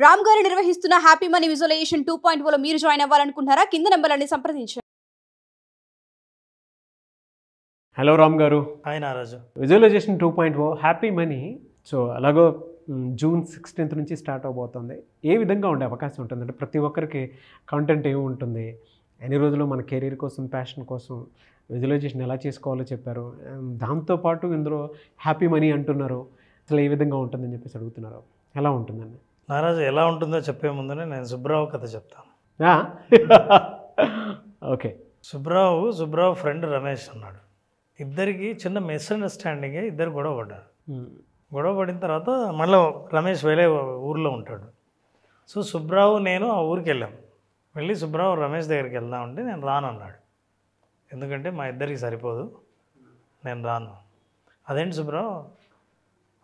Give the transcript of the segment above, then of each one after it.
రామ్ గారు నిర్వహిస్తున్న happy money visualisation 2.0 లో మీరు జాయిన్ అవ్వాలనుకుంటున్నారా? కింద నంబర్లని సంప్రదించండి. హలో రామ్ గారు. Hi Naraju. Visualisation 2.0 happy money so అలాగో జూన్ 16th నుంచి స్టార్ట్ అవబోతుంది. ఏ విధంగా ఉండే అవకాశం ఉంటుంది? అంటే ప్రతి ఒక్కరికి కంటెంట్ ఏమి ఉంటుంది, ఎన్ని రోజులు మన కెరీర్ కోసం, ప్యాషన్ కోసం విజువలైజేషన్ ఎలా చేసుకోవాలో చెప్పారు. దాంతోపాటు ఇందులో హ్యాపీ మనీ అంటున్నారు. అసలు ఏ విధంగా ఉంటుందని చెప్పేసి అడుగుతున్నారు. ఎలా ఉంటుందండి నారాజు? ఎలా ఉంటుందో చెప్పే ముందునే నేను సుబ్రావు కథ చెప్తాను. ఓకే. సుబ్రావు ఫ్రెండ్ రమేష్ ఉన్నాడు. ఇద్దరికి చిన్న మిస్అండర్స్టాండింగే, ఇద్దరు గొడవ పడ్డారు. గొడవ పడిన తర్వాత మళ్ళీ రమేష్ వేరే ఊర్లో ఉంటాడు. సో సుబ్రావు నేను ఆ ఊరికి వెళ్ళాం. వెళ్ళి సుబ్రావు రమేష్ దగ్గరికి వెళ్దామంటే నేను రాను అన్నాడు. ఎందుకంటే మా ఇద్దరికి సరిపోదు, నేను రాను. అదేంటి సుబ్రావు,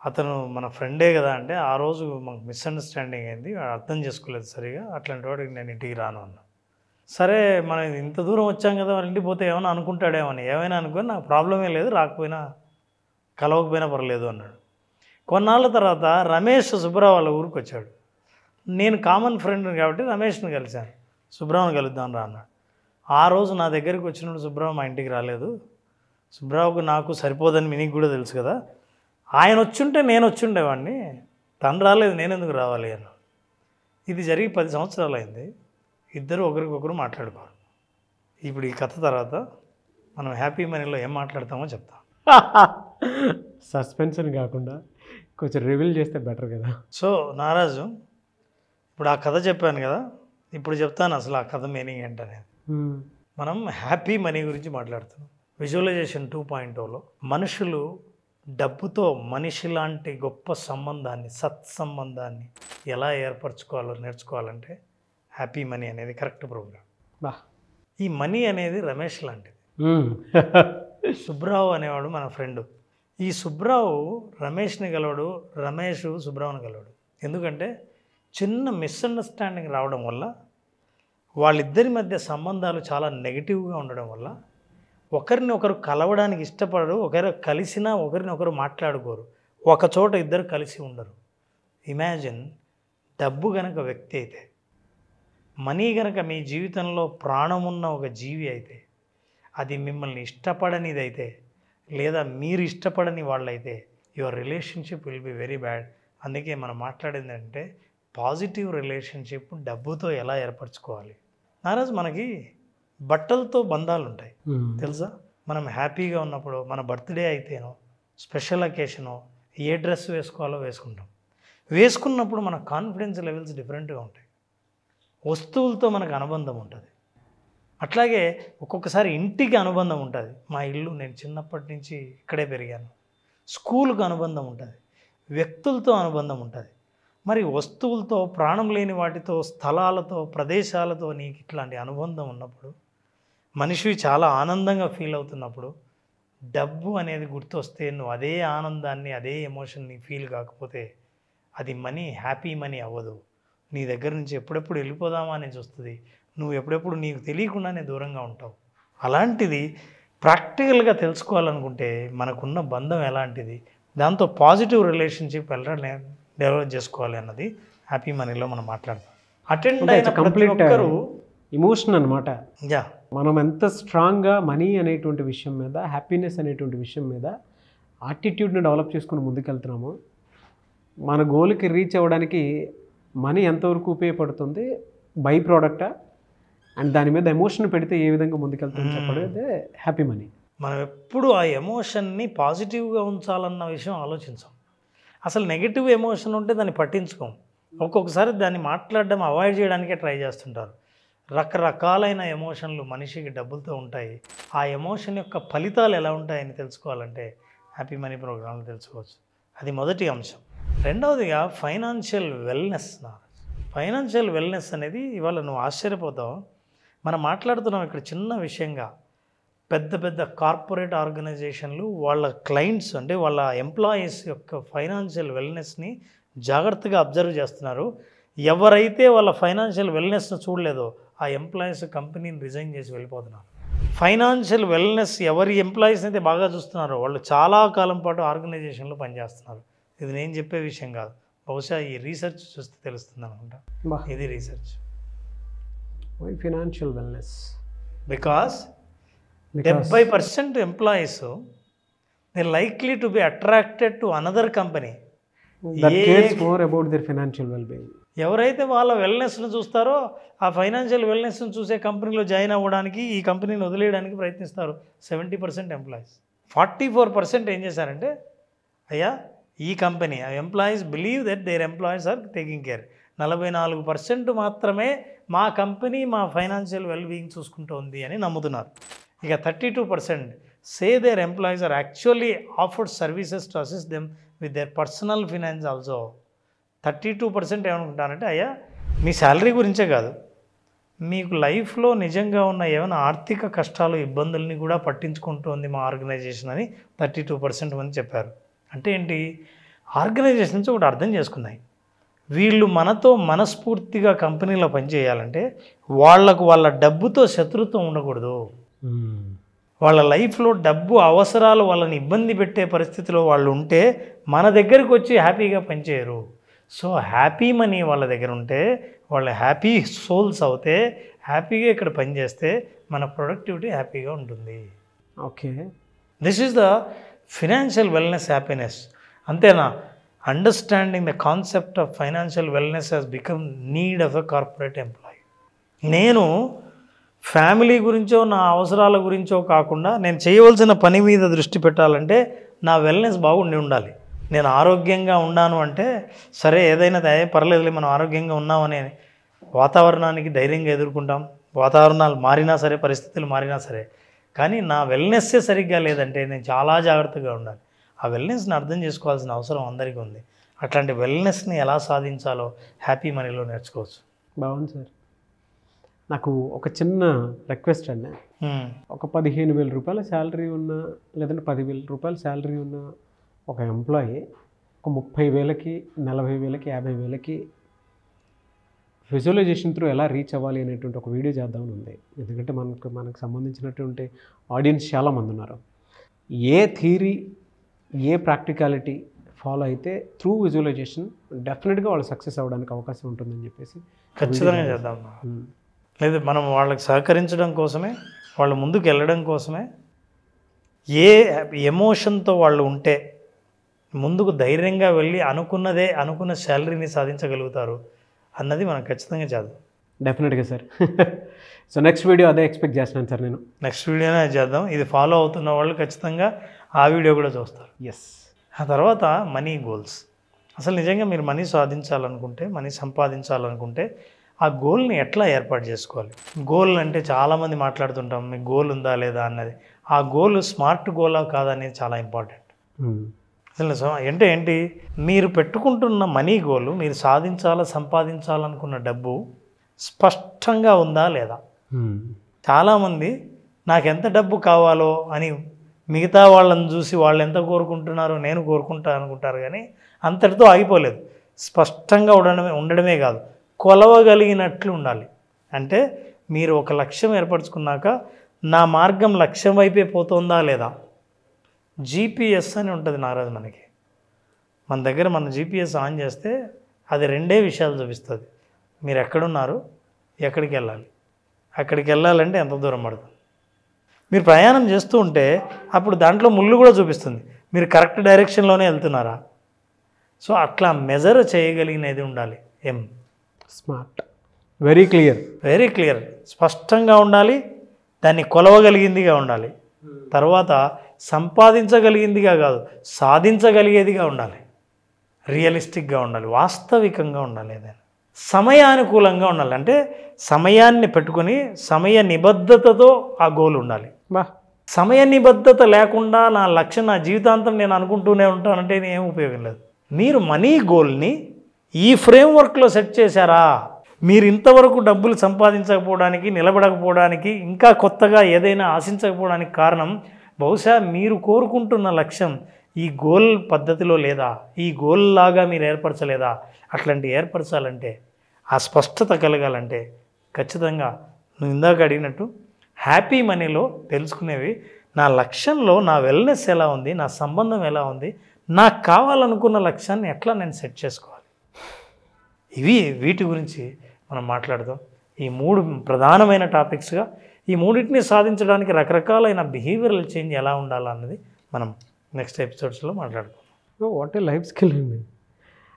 అతను మన ఫ్రెండే కదా అంటే, ఆ రోజు మాకు మిస్అండర్స్టాండింగ్ అయింది, అర్థం చేసుకోలేదు సరిగా, అట్లాంటి వాడికి నేను ఇంటికి రాను అన్నా. సరే మనం ఇంత దూరం వచ్చాం కదా, వాళ్ళ ఇంటికి పోతే ఏమైనా అనుకుంటాడేమని, ఏమైనా అనుకొని నాకు ప్రాబ్లమే లేదు, రాకపోయినా కలవకపోయినా పర్లేదు అన్నాడు. కొన్నాళ్ళ తర్వాత రమేష్ సుబ్రావు వాళ్ళ ఊరికి వచ్చాడు. నేను కామన్ ఫ్రెండ్ని కాబట్టి రమేష్ని కలిశాను. సుబ్రావుని కలుద్దాం రా అన్నాడు. ఆ రోజు నా దగ్గరికి వచ్చినప్పుడు సుబ్రావు మా ఇంటికి రాలేదు. సుబ్రావుకు నాకు సరిపోదని మీకు కూడా తెలుసు కదా, ఆయన వచ్చుంటే నేను వచ్చుండేవాడిని, తను రాలేదు, నేను ఎందుకు రావాలి అన్నాడు. ఇది జరిగి 10 సంవత్సరాలు అయింది. ఇద్దరు ఒకరికొకరు మాట్లాడుకోరు. ఇప్పుడు ఈ కథ తర్వాత మనం హ్యాపీ మనీలో ఏం మాట్లాడతామో చెప్తాం. సస్పెన్షన్ కాకుండా కొంచెం రివీల్ చేస్తే బెటర్ కదా. సో నారాజు, ఇప్పుడు ఆ కథ చెప్పాను కదా, ఇప్పుడు చెప్తాను అసలు ఆ కథ మీనింగ్ ఏంటనేది. మనం హ్యాపీ మనీ గురించి మాట్లాడుతున్నాం. విజువలైజేషన్ 2.0లో మనుషులు డబ్బుతో మనిషి లాంటి గొప్ప సంబంధాన్ని, సత్సంబంధాన్ని ఎలా ఏర్పరచుకోవాలో నేర్చుకోవాలంటే హ్యాపీ మనీ అనేది కరెక్ట్ ప్రోగ్రామ్. ఈ మనీ అనేది రమేష్ లాంటిది. సుబ్రావు అనేవాడు మన ఫ్రెండు. ఈ సుబ్రావు రమేష్ని కలవడు, రమేష్ సుబ్రావుని కలవడు. ఎందుకంటే చిన్న మిస్అండర్స్టాండింగ్ రావడం వల్ల, వాళ్ళిద్దరి మధ్య సంబంధాలు చాలా నెగిటివ్గా ఉండడం వల్ల ఒకరిని ఒకరు కలవడానికి ఇష్టపడరు, ఒకరు కలిసినా ఒకరినొకరు మాట్లాడుకోరు, ఒకచోట ఇద్దరు కలిసి ఉండరు. ఇమాజిన్, డబ్బు గనక వ్యక్తి అయితే, మనీ గనక మీ జీవితంలో ప్రాణమున్న ఒక జీవి అయితే, అది మిమ్మల్ని ఇష్టపడనిది అయితే, లేదా మీరు ఇష్టపడని వాళ్ళైతే, your relationship will be very bad. అందుకే మనం మాట్లాడేది అంటే పాజిటివ్ రిలేషన్షిప్ డబ్బుతో ఎలా ఏర్పరచుకోవాలి. నారాజు, మనకి బట్టలతో బంధాలు ఉంటాయి తెలుసా. మనం హ్యాపీగా ఉన్నప్పుడు, మన బర్త్డే అయితేనో, స్పెషల్ అకేషనో, ఏ డ్రెస్ వేసుకోవాలో వేసుకుంటాం. వేసుకున్నప్పుడు మన కాన్ఫిడెన్స్ లెవెల్స్ డిఫరెంట్గా ఉంటాయి. వస్తువులతో మనకు అనుబంధం ఉంటుంది. అట్లాగే ఒక్కొక్కసారి ఇంటికి అనుబంధం ఉంటుంది. మా ఇల్లు, నేను చిన్నప్పటి నుంచి ఇక్కడే పెరిగాను. స్కూల్కి అనుబంధం ఉంటుంది, వ్యక్తులతో అనుబంధం ఉంటుంది. మరి వస్తువులతో, ప్రాణం లేని వాటితో, స్థలాలతో, ప్రదేశాలతో నీకు ఇట్లాంటి అనుబంధం ఉన్నప్పుడు, మనిషి చాలా ఆనందంగా ఫీల్ అవుతున్నప్పుడు, డబ్బు అనేది గుర్తొస్తే నువ్వు అదే ఆనందాన్ని, అదే ఎమోషన్ని ఫీల్ కాకపోతే అది మనీ, హ్యాపీ మనీ అవ్వదు. నీ దగ్గర నుంచి ఎప్పుడెప్పుడు వెళ్ళిపోదామా అని చూస్తుంది. నువ్వు ఎప్పుడెప్పుడు నీకు తెలియకుండానే దూరంగా ఉంటావు. అలాంటిది ప్రాక్టికల్గా తెలుసుకోవాలనుకుంటే మనకున్న బంధం ఎలాంటిది, దాంతో పాజిటివ్ రిలేషన్షిప్ ఎలా డెవలప్ చేసుకోవాలి అన్నది హ్యాపీ మనీలో మనం మాట్లాడతాం. అటెండ్ అయిన ప్రతి ఒక్కరు ఇమోషన్ అనమాట. యా, మనం ఎంత స్ట్రాంగ్గా మనీ అనేటువంటి విషయం మీద, హ్యాపీనెస్ అనేటువంటి విషయం మీద యాటిట్యూడ్ని డెవలప్ చేసుకుని ముందుకెళ్తున్నాము. మన గోల్కి రీచ్ అవ్వడానికి మనీ ఎంతవరకు ఉపయోగపడుతుంది, బై ప్రోడక్టా, అండ్ దాని మీద ఎమోషన్ పెడితే ఏ విధంగా ముందుకెళ్తామని చెప్పడం హ్యాపీ మనీ. మనం ఎప్పుడు ఆ ఎమోషన్ని పాజిటివ్గా ఉంచాలన్న విషయం ఆలోచించాం. అసలు నెగిటివ్ ఎమోషన్ ఉంటే దాన్ని పట్టించుకోం. ఒక్కొక్కసారి దాన్ని మాట్లాడడం అవాయిడ్ చేయడానికే ట్రై చేస్తుంటారు. రకరకాలైన ఎమోషన్లు మనిషికి డబ్బులతో ఉంటాయి. ఆ ఎమోషన్ యొక్క ఫలితాలు ఎలా ఉంటాయని తెలుసుకోవాలంటే హ్యాపీ మనీ ప్రోగ్రాంలో తెలుసుకోవచ్చు. అది మొదటి అంశం. రెండవదిగా ఫైనాన్షియల్ వెల్నెస్. ఫైనాన్షియల్ వెల్నెస్ అనేది ఇవాళ నువ్వు ఆశ్చర్యపోతావు. మనం మాట్లాడుతున్నాం ఇక్కడ చిన్న విషయంగా. పెద్ద పెద్ద కార్పొరేట్ ఆర్గనైజేషన్లు వాళ్ళ క్లయింట్స్, అంటే వాళ్ళ ఎంప్లాయీస్ యొక్క ఫైనాన్షియల్ వెల్నెస్ని జాగ్రత్తగా అబ్జర్వ్ చేస్తున్నారు. ఎవరైతే వాళ్ళ ఫైనాన్షియల్ వెల్నెస్ను చూడలేదో ఆ ఎంప్లాయీస్ కంపెనీని రిజైన్ చేసి వెళ్ళిపోతున్నారు. ఫైనాన్షియల్ వెల్నెస్ ఎవరి ఎంప్లాయీస్ అయితే బాగా చూస్తున్నారో వాళ్ళు చాలా కాలం పాటు ఆర్గనైజేషన్లో పనిచేస్తున్నారు. ఇది నేను చెప్పే విషయం కాదు, బహుశా ఈ రీసెర్చ్ చూస్తే తెలుస్తుంది అనుకుంటా. బా ఇది research. Financial wellness because 70% employees they likely to be attracted to another company. That cares more about their financial wellbeing. ఎవరైతే వాళ్ళ వెల్నెస్ను చూస్తారో ఆ ఫైనాన్షియల్ వెల్నెస్ను చూసే కంపెనీలో జాయిన్ అవ్వడానికి, ఈ కంపెనీని వదిలేయడానికి ప్రయత్నిస్తారు 70% ఎంప్లాయీస్. 44% ఏం చేశారంటే, అయ్యా ఈ company employees believe that their employees are taking care. 44% మాత్రమే మా కంపెనీ మా ఫైనాన్షియల్ వెల్బీయింగ్ చూసుకుంటోంది అని నమ్ముతున్నారు. ఇక 32% say their employees are actually offered services to assist them with their personal finance also. 32% ఏమనుకుంటారంటే, అయ్యా మీ శాలరీ గురించే కాదు, మీకు లైఫ్లో నిజంగా ఉన్న ఏమైనా ఆర్థిక కష్టాలు ఇబ్బందుల్ని కూడా పట్టించుకుంటోంది మా ఆర్గనైజేషన్ అని 32% మంది చెప్పారు. అంటే ఏంటి, ఆర్గనైజేషన్స్ ఒకటి అర్థం చేసుకున్నాయి, వీళ్ళు మనతో మనస్ఫూర్తిగా కంపెనీలో పనిచేయాలంటే వాళ్లకు వాళ్ళ డబ్బుతో శత్రుత్వం ఉండకూడదు. వాళ్ళ లైఫ్లో డబ్బు అవసరాలు వాళ్ళని ఇబ్బంది పెట్టే పరిస్థితిలో వాళ్ళు ఉంటే మన దగ్గరికి వచ్చి హ్యాపీగా పనిచేయరు. సో హ్యాపీ మనీ వాళ్ళ దగ్గర ఉంటే, వాళ్ళ హ్యాపీ సోల్స్ అవుతే, హ్యాపీగా ఇక్కడ పనిచేస్తే మన ప్రొడక్టివిటీ హ్యాపీగా ఉంటుంది. Okay, this is the financial wellness happiness. అంతేనా? Understanding the concept of financial wellness has become need of a corporate employee. నేను ఫ్యామిలీ గురించో నా అవసరాల గురించో కాకుండా నేను చేయవలసిన పని మీద దృష్టి పెట్టాలంటే నా వెల్నెస్ బాగుండి ఉండాలి. నేను ఆరోగ్యంగా ఉన్నాను అంటే సరే, ఏదైనా పర్లేదులే మనం ఆరోగ్యంగా ఉన్నామనే వాతావరణానికి ధైర్యంగా ఎదుర్కొంటాం. వాతావరణాలు మారినా సరే, పరిస్థితులు మారినా సరే, కానీ నా వెల్నెస్సే సరిగ్గా లేదంటే నేను చాలా జాగ్రత్తగా ఉండాలి. ఆ వెల్నెస్ని అర్థం చేసుకోవాల్సిన అవసరం అందరికీ ఉంది. అట్లాంటి వెల్నెస్ని ఎలా సాధించాలో హ్యాపీ మనీలో నేర్చుకోవచ్చు. బాగుంది సార్. నాకు ఒక చిన్న రిక్వెస్ట్ అండి. ఒక 15,000 రూపాయల శాలరీ ఉన్న, లేదంటే 10,000 రూపాయల శాలరీ ఉన్న ఒక ఎంప్లాయీ ఒక 30,000కి, 40,000కి, 50,000కి విజువలైజేషన్ త్రూ ఎలా రీచ్ అవ్వాలి అనేటువంటి ఒక వీడియో చేద్దామని ఉంది. ఎందుకంటే మనకు సంబంధించినటువంటి ఆడియన్స్ చాలామంది ఉన్నారు. ఏ థియరీ, ఏ ప్రాక్టికాలిటీ ఫాలో అయితే త్రూ విజువలైజేషన్ డెఫినెట్గా వాళ్ళు సక్సెస్ అవ్వడానికి అవకాశం ఉంటుందని చెప్పేసి ఖచ్చితంగా చేద్దాం. లేదు, మనం వాళ్ళకి సహకరించడం కోసమే, వాళ్ళు ముందుకు వెళ్ళడం కోసమే, ఏ ఎమోషన్తో వాళ్ళు ఉంటే ముందుకు ధైర్యంగా వెళ్ళి అనుకున్న శాలరీని సాధించగలుగుతారు అన్నది మనం ఖచ్చితంగా చేద్దాం. డెఫినెట్గా సార్. సో నెక్స్ట్ వీడియో అదే ఎక్స్పెక్ట్ చేస్తున్నాను సార్. నేను నెక్స్ట్ వీడియోనే చేద్దాం. ఇది ఫాలో అవుతున్న వాళ్ళు ఖచ్చితంగా ఆ వీడియో కూడా చూస్తారు. ఎస్. ఆ తర్వాత మనీ గోల్స్. అసలు నిజంగా మీరు మనీ సాధించాలనుకుంటే, మనీ సంపాదించాలనుకుంటే ఆ గోల్ని ఎట్లా ఏర్పాటు చేసుకోవాలి? గోల్ అంటే చాలామంది మాట్లాడుతుంటాం, మీకు గోల్ ఉందా లేదా అన్నది. ఆ గోల్ స్మార్ట్ గోలా కాదా అనేది చాలా ఇంపార్టెంట్. అసలు అంటే ఏంటి, మీరు పెట్టుకుంటున్న మనీ గోల్, మీరు సంపాదించాలనుకున్న డబ్బు స్పష్టంగా ఉందా లేదా? చాలామంది నాకు ఎంత డబ్బు కావాలో అని మిగతా వాళ్ళని చూసి వాళ్ళు ఎంత కోరుకుంటున్నారో నేను కోరుకుంటా అనుకుంటారు, కానీ అంతటితో ఆగిపోలేదు. స్పష్టంగా ఉండడమే కాదు, కొలవగలిగినట్లు ఉండాలి. అంటే మీరు ఒక లక్ష్యం ఏర్పరచుకున్నాక నా మార్గం లక్ష్యం వైపే పోతుందా లేదా? జీపీఎస్ అని ఉంటుంది నారాజు మనకి. మన దగ్గర మన జీపీఎస్ ఆన్ చేస్తే అది రెండే విషయాలు చూపిస్తుంది. మీరు ఎక్కడున్నారు, ఎక్కడికి వెళ్ళాలి. అక్కడికి వెళ్ళాలంటే ఎంత దూరం పడుతుంది. మీరు ప్రయాణం చేస్తూ ఉంటే అప్పుడు దాంట్లో ముళ్ళు కూడా చూపిస్తుంది, మీరు కరెక్ట్ డైరెక్షన్లోనే వెళ్తున్నారా. సో అట్లా మెజర్ చేయగలిగినది ఉండాలి. స్మార్ట్, వెరీ క్లియర్, స్పష్టంగా ఉండాలి. దాన్ని కొలవగలిగిందిగా ఉండాలి. తర్వాత సంపాదించగలిగిందిగా కాదు, సాధించగలిగేదిగా ఉండాలి. రియలిస్టిక్గా ఉండాలి, వాస్తవికంగా ఉండాలి. ఏదైనా సమయానుకూలంగా ఉండాలి. అంటే సమయాన్ని పెట్టుకొని సమయ నిబద్ధతతో ఆ గోల్ ఉండాలి. సమయ నిబద్ధత లేకుండా నా లక్ష్యం నా జీవితాంతం నేను అనుకుంటూనే ఉంటానంటే ఏం ఉపయోగం లేదు. మీరు మనీ గోల్ని ఈ ఫ్రేమ్వర్క్లో సెట్ చేశారా? మీరు ఇంతవరకు డబ్బులు సంపాదించకపోవడానికి, నిలబడకపోవడానికి, ఇంకా కొత్తగా ఏదైనా ఆశించకపోవడానికి కారణం బహుశా మీరు కోరుకుంటున్న లక్ష్యం ఈ గోల్ పద్ధతిలో లేదా, ఈ గోల్ లాగా మీరు ఏర్పరచలేదా? అట్లాంటి ఏర్పరచాలంటే, ఆ స్పష్టత కలగాలంటే ఖచ్చితంగా నువ్వు ఇందాక అడిగినట్టు హ్యాపీ మనీలో తెలుసుకునేవి నా లక్ష్యంలో నా వెల్నెస్ ఎలా ఉంది, నా సంబంధం ఎలా ఉంది, నాకు కావాలనుకున్న లక్ష్యాన్ని ఎట్లా నేను సెట్ చేసుకోవాలి. వీటి గురించి మనం మాట్లాడదాం. ఈ 3 ప్రధానమైన టాపిక్స్గా ఈ మూడింటిని సాధించడానికి రకరకాలైన బిహేవియరల్ చేంజ్ ఎలా ఉండాలన్నది మనం నెక్స్ట్ ఎపిసోడ్స్లో మాట్లాడుకుందాం. వాట్ ఏ లైఫ్ స్కిల్ అండి.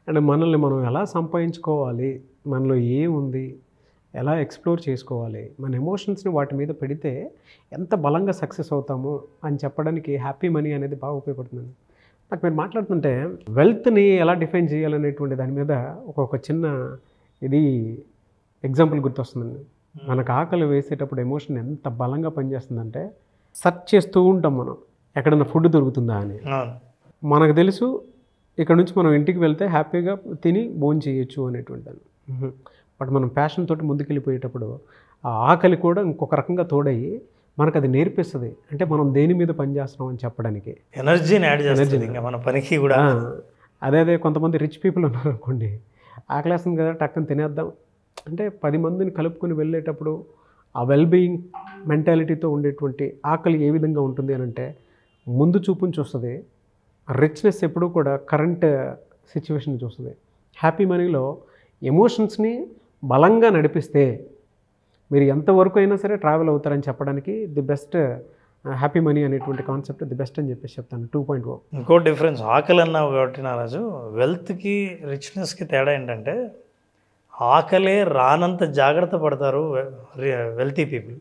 అంటే మనల్ని మనం ఎలా సంపాదించుకోవాలి, మనలో ఏముంది, ఎలా ఎక్స్ప్లోర్ చేసుకోవాలి, మన ఎమోషన్స్ని వాటి మీద పెడితే ఎంత బలంగా సక్సెస్ అవుతాము అని చెప్పడానికి హ్యాపీ మనీ అనేది బాగా ఉపయోగపడుతుంది. నాకు మీరు మాట్లాడుతుంటే వెల్త్ని ఎలా డిఫైన్ చేయాలనేటువంటి దాని మీద ఒక చిన్న ఇది ఎగ్జాంపుల్ గుర్తొస్తుందండి. మనకు ఆకలి వేసేటప్పుడు ఎమోషన్ ఎంత బలంగా పనిచేస్తుందంటే సెర్చ్ చేస్తూ ఉంటాం మనం, ఎక్కడన్నా ఫుడ్ దొరుకుతుందా అని. మనకు తెలుసు ఇక్కడ నుంచి మనం ఇంటికి వెళ్తే హ్యాపీగా తిని భోజనం చేయొచ్చు అనేటువంటి దాన్ని. బట్ మనం ప్యాషన్ తోటి ముందుకెళ్ళిపోయేటప్పుడు ఆ ఆకలి కూడా ఇంకొక రకంగా తోడయ్యి మనకు అది నేర్పిస్తుంది, అంటే మనం దేని మీద పనిచేస్తున్నాం అని చెప్పడానికి. ఎనర్జీని యాడ్ చేస్తుంది ఇంకా మన పనికి కూడా. అదే కొంతమంది రిచ్ పీపుల్ ఉన్నారు అనుకోండి, ఆకలేస్తుంది కదా టక్కని తినేద్దాం అంటే 10 మందిని కలుపుకొని వెళ్ళేటప్పుడు ఆ వెల్బీయింగ్ మెంటాలిటీతో ఉండేటువంటి ఆకలి ఏ విధంగా ఉంటుంది అని అంటే ముందు చూపుని చూస్తుంది. రిచ్నెస్ ఎప్పుడూ కూడా కరెంట్ సిచ్యువేషన్ చూస్తుంది. హ్యాపీ మనీలో ఎమోషన్స్ని బలంగా నడిపిస్తే మీరు ఎంతవరకు అయినా సరే ట్రావెల్ అవుతారని చెప్పడానికి ది బెస్ట్ హ్యాపీ మనీ అనేటువంటి కాన్సెప్ట్ ది బెస్ట్ అని చెప్పేసి చెప్తాను. 2.0. ఇంకో డిఫరెన్స్ ఆకలి అన్నావు కాబట్టి నారాజు, వెల్త్కి రిచ్నెస్కి తేడా ఏంటంటే ఆకలే రానంత జాగ్రత్త పడతారు వెల్తీ పీపుల్.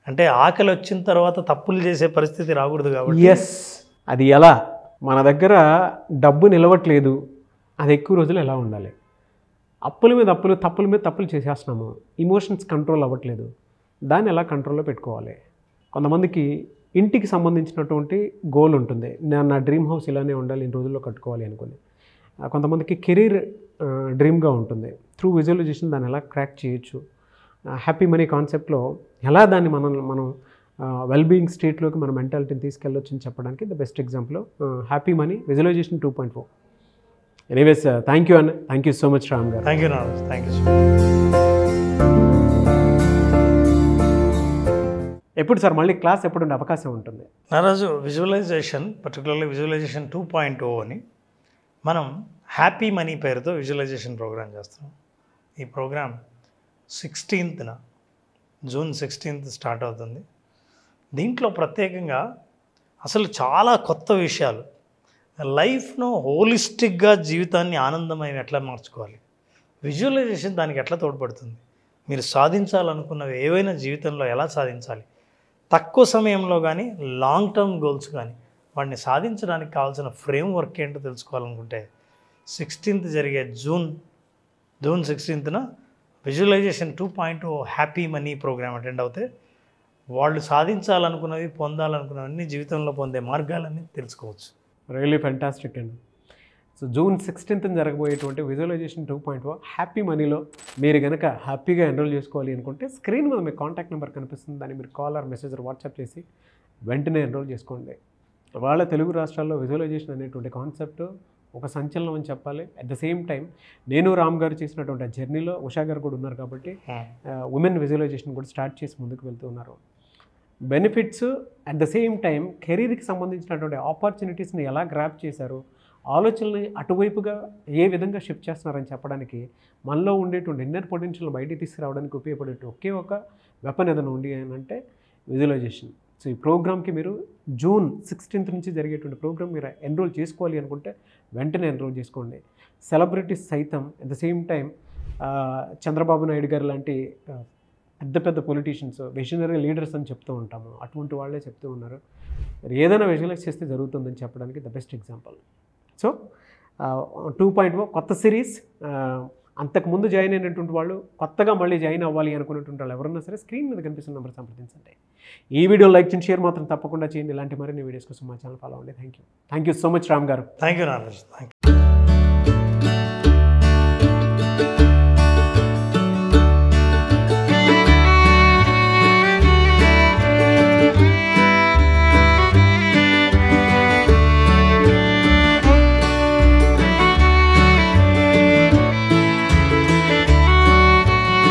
అంటే ఆకలి వచ్చిన తర్వాత తప్పులు చేసే పరిస్థితి రాకూడదు కాబట్టి. ఎస్, అది ఎలా మన దగ్గర డబ్బు నిలవట్లేదు, అది ఎక్కువ రోజులు ఎలా ఉండాలి, అప్పుల మీద అప్పులు తప్పుల మీద తప్పులు చేసేస్తున్నాము, ఇమోషన్స్ కంట్రోల్ అవ్వట్లేదు, దాన్ని ఎలా కంట్రోల్లో పెట్టుకోవాలి. కొంతమందికి ఇంటికి సంబంధించినటువంటి గోల్ ఉంటుంది, నా డ్రీమ్ హౌస్ ఇలానే ఉండాలి, ఇన్ని రోజుల్లో కట్టుకోవాలి అనుకుని. కొంతమందికి కెరీర్ డ్రీమ్గా ఉంటుంది. త్రూ విజువలైజేషన్ దాన్ని ఎలా క్రాక్ చేయొచ్చు, హ్యాపీ మనీ కాన్సెప్ట్లో ఎలా దాన్ని మనం వెల్బీయింగ్ స్టేట్లోకి మన మెంటాలిటీని తీసుకెళ్ళొచ్చు అని చెప్పడానికి the best example happy money visualisation 2.0. Anyways thank you అన్న, thank you so much Ram గారు. Thank you Naraj, thank you. ఎప్పుడు సార్ మళ్ళీ క్లాస్ ఎప్పుడు ఉండే అవకాశం ఉంటుంది? నారాజు, విజువలైజేషన్ పర్టికులర్లీ విజువలైజేషన్ 2.0 అని మనం హ్యాపీ మనీ పేరుతో విజువలైజేషన్ ప్రోగ్రామ్ చేస్తున్నాం. ఈ programme 16th June 16th start అవుతుంది. దీంట్లో ప్రత్యేకంగా అసలు చాలా కొత్త విషయాలు, లైఫ్ను హోలిస్టిక్గా జీవితాన్ని ఆనందమయం ఎట్లా మార్చుకోవాలి, విజువలైజేషన్ దానికి ఎట్లా తోడ్పడుతుంది, మీరు సాధించాలనుకున్నవి ఏవైనా జీవితంలో ఎలా సాధించాలి, తక్కువ సమయంలో కానీ లాంగ్ టర్మ్ గోల్స్ కానీ వాటిని సాధించడానికి కావాల్సిన ఫ్రేమ్వర్క్ ఏంటో తెలుసుకోవాలనుకుంటే 16th జరిగే June 16th visualisation 2.0 happy money programme attend అవుతే వాళ్ళు సాధించాలనుకున్నవి పొందాలనుకున్నవన్నీ జీవితంలో పొందే మార్గాలన్నీ తెలుసుకోవచ్చు. రియలీ ఫెంటాస్టిక్ అండి. సో జూన్ 16th జరగబోయేటువంటి విజువలైజేషన్ 2.0 హ్యాపీ మనీలో మీరు కనుక హ్యాపీగా ఎన్రోల్ చేసుకోవాలి అనుకుంటే స్క్రీన్ మీద మీకు కాంటాక్ట్ నెంబర్ కనిపిస్తుంది, దాన్ని మీరు కాల్ ఆర్ మెసేజ్ వాట్సాప్ చేసి వెంటనే ఎన్రోల్ చేసుకోండి. వాళ్ళ తెలుగు రాష్ట్రాల్లో విజువలైజేషన్ అనేటువంటి కాన్సెప్ట్ ఒక సంచలనం అని చెప్పాలి. అట్ ద సేమ్ టైం నేను రామ్ గారు చేసినటువంటి జర్నీలో ఉషా గారు కూడా ఉన్నారు కాబట్టి ఉమెన్ విజువలైజేషన్ కూడా స్టార్ట్ చేసి ముందుకు వెళ్తూ ఉన్నారు. Benefits at the same time కెరీర్కి సంబంధించినటువంటి ఆపర్చునిటీస్ని ఎలా గ్రాప్ చేశారు, ఆలోచనల్ని అటువైపుగా ఏ విధంగా షిఫ్ట్ చేస్తున్నారని చెప్పడానికి, మనలో ఉండేటువంటి ఇన్నర్ పొటెన్షియల్ బయటికి తీసుకురావడానికి ఉపయోగపడే ఒకే ఒక వెపన్ ఏదైనా ఉంది అని అంటే విజువలైజేషన్. సో ఈ ప్రోగ్రామ్కి మీరు జూన్ 16th నుంచి జరిగేటువంటి ప్రోగ్రామ్ మీరు ఎన్రోల్ చేసుకోవాలి అనుకుంటే వెంటనే ఎన్రోల్ చేసుకోండి. సెలబ్రిటీస్ సైతం at the same time Chandrababu Naidu గారు లాంటి పెద్ద పెద్ద పొలిటీషియన్స్, విజనరీ లీడర్స్ అని చెప్తూ ఉంటాము, అటువంటి వాళ్ళే చెప్తూ ఉన్నారు మరి ఏదైనా విజువలైజ్ చేస్తే జరుగుతుందని చెప్పడానికి ద బెస్ట్ ఎగ్జాంపుల్. సో 2.0 కొత్త సిరీస్. అంతకుముందు జాయిన్ అయినటువంటి వాళ్ళు, కొత్తగా మళ్ళీ జాయిన్ అవ్వాలి అనుకున్నటువంటి వాళ్ళు ఎవరన్నా సరే స్క్రీన్ మీద కనిపిస్తున్న నెంబర్ సంప్రదించండి. ఈ వీడియో లైక్ చేయండి, షేర్ మాత్రం తప్పకుండా చేయండి. ఇలాంటి మరిన్ని వీడియోస్ కోసం మా ఛానల్ ఫాలో అవ్వండి. Thank you so much Ram గారు. Thank you Naraj, thank you.